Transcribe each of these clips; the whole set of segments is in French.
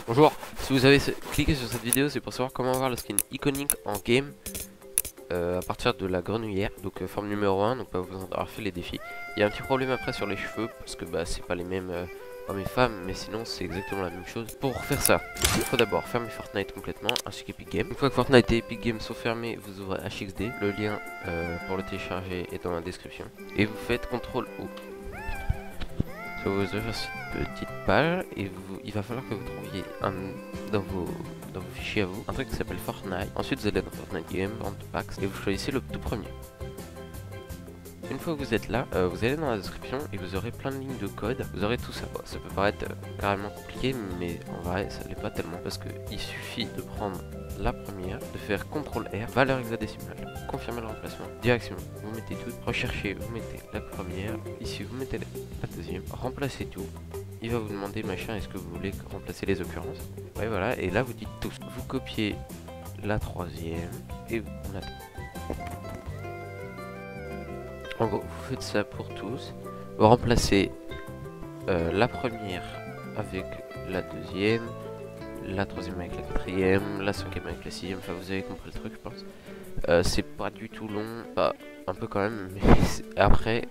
Bonjour, si vous avez cliqué sur cette vidéo, c'est pour savoir comment avoir le skin iconique en game à partir de la grenouillère, donc forme numéro 1, donc pas besoin d'avoir fait les défis. Il y a un petit problème après sur les cheveux, parce que bah, c'est pas les mêmes hommes et femmes, mais sinon c'est exactement la même chose. Pour faire ça, il faut d'abord fermer Fortnite complètement, ainsi qu'Epic Games. Une fois que Fortnite et Epic Games sont fermés, vous ouvrez HXD, le lien pour le télécharger est dans la description. Et vous faites CTRL-O. Ça va vous ouvrir cette petite page et il va falloir que vous trouviez dans vos fichiers à vous un truc qui s'appelle Fortnite. Ensuite vous allez dans Fortnite Game, Vente Packs et vous choisissez le tout premier. Une fois que vous êtes là, vous allez dans la description et vous aurez plein de lignes de code. Vous aurez tout ça. Bon, ça peut paraître carrément compliqué, mais en vrai ça l'est pas tellement parce qu'il suffit de prendre la première, de faire CTRL-R, valeur hexadécimale, confirmer le remplacement, direction, vous mettez tout, recherchez, vous mettez la première, ici vous mettez la deuxième, remplacez tout. Il va vous demander machin, est-ce que vous voulez remplacer les occurrences? Ouais voilà, et là vous dites tous. Vous copiez la troisième et on attend. En gros, vous faites ça pour tous. Vous remplacez la première avec la deuxième, la troisième avec la quatrième, la cinquième avec la sixième. Enfin, vous avez compris le truc, je pense. C'est pas du tout long, bah, un peu quand même, mais après,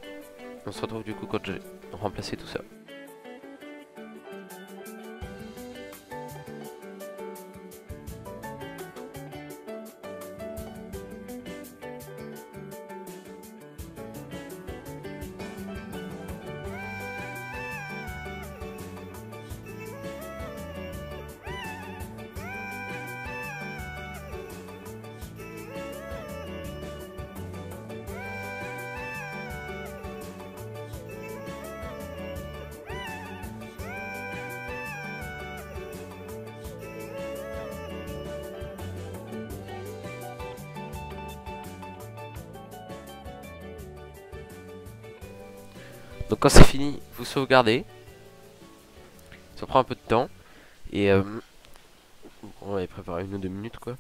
on se retrouve du coup quand j'ai remplacé tout ça. Donc quand c'est fini, vous sauvegardez. Ça prend un peu de temps. Et on va y préparer 1 ou 2 minutes quoi.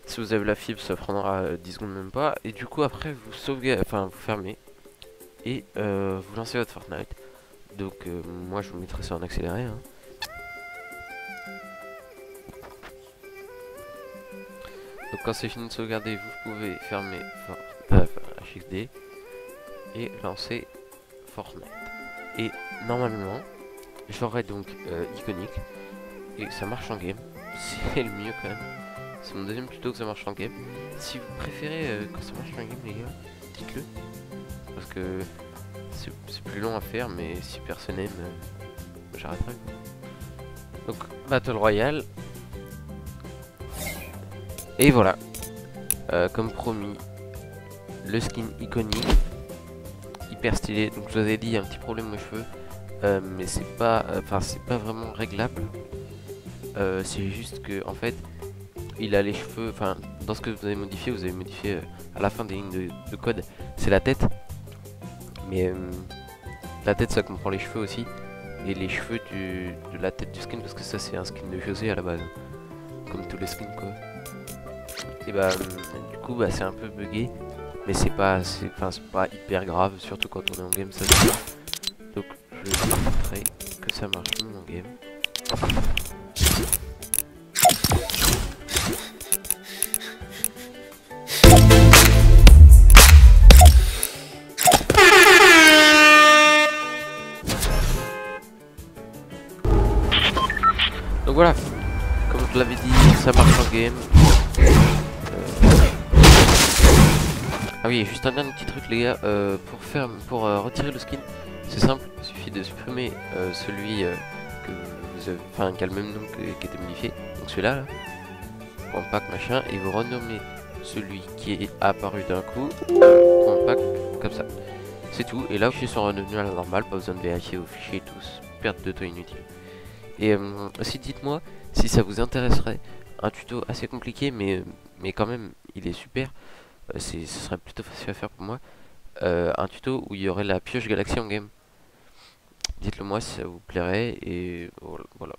Si vous avez la fibre, ça prendra 10 secondes même pas. Et du coup après vous sauvegardez, enfin vous fermez. Et vous lancez votre Fortnite. Donc moi je vous mettrai ça en accéléré hein. Donc quand c'est fini de sauvegarder, vous pouvez fermer HXD et lancer Fortnite. Et normalement, j'aurai donc iconique et ça marche en game. C'est le mieux quand même. C'est mon deuxième tuto que ça marche en game. Si vous préférez quand ça marche en game les gars, dites-le. Parce que c'est plus long à faire, mais si personne aime, j'arrêterai. Donc Battle Royale. Et voilà. Comme promis, le skin iconique. Hyper stylé. Donc je vous ai dit, il y a un petit problème aux cheveux. Mais c'est pas, c'est pas vraiment réglable. C'est juste que en fait, il a les cheveux. Enfin, dans ce que vous avez modifié, à la fin des lignes de code, c'est la tête. Mais la tête, ça comprend les cheveux aussi. Et les cheveux de la tête du skin, parce que ça, c'est un skin de José à la base, comme tous les skins quoi. Et bah, du coup, bah, c'est un peu bugué. Mais c'est pas hyper grave, surtout quand on est en game, ça se voit. Donc je vais vous montrer que ça marche mieux en game. Donc voilà, comme je l'avais dit, ça marche en game. Ah oui, juste un dernier petit truc les gars, pour retirer le skin, c'est simple, il suffit de supprimer celui que vous avez, qui a le même nom qui était modifié, donc celui-là, là, compact machin, et vous renommez celui qui est apparu d'un coup, compact, comme ça. C'est tout, et là, vos fichiers sont redevenus à la normale, pas besoin de vérifier vos fichiers tous, perte de temps inutile. Et aussi dites-moi si ça vous intéresserait, un tuto assez compliqué, mais quand même, il est super. Ce serait plutôt facile à faire pour moi. Un tuto où il y aurait la pioche galaxie en game. Dites-le moi si ça vous plairait et voilà.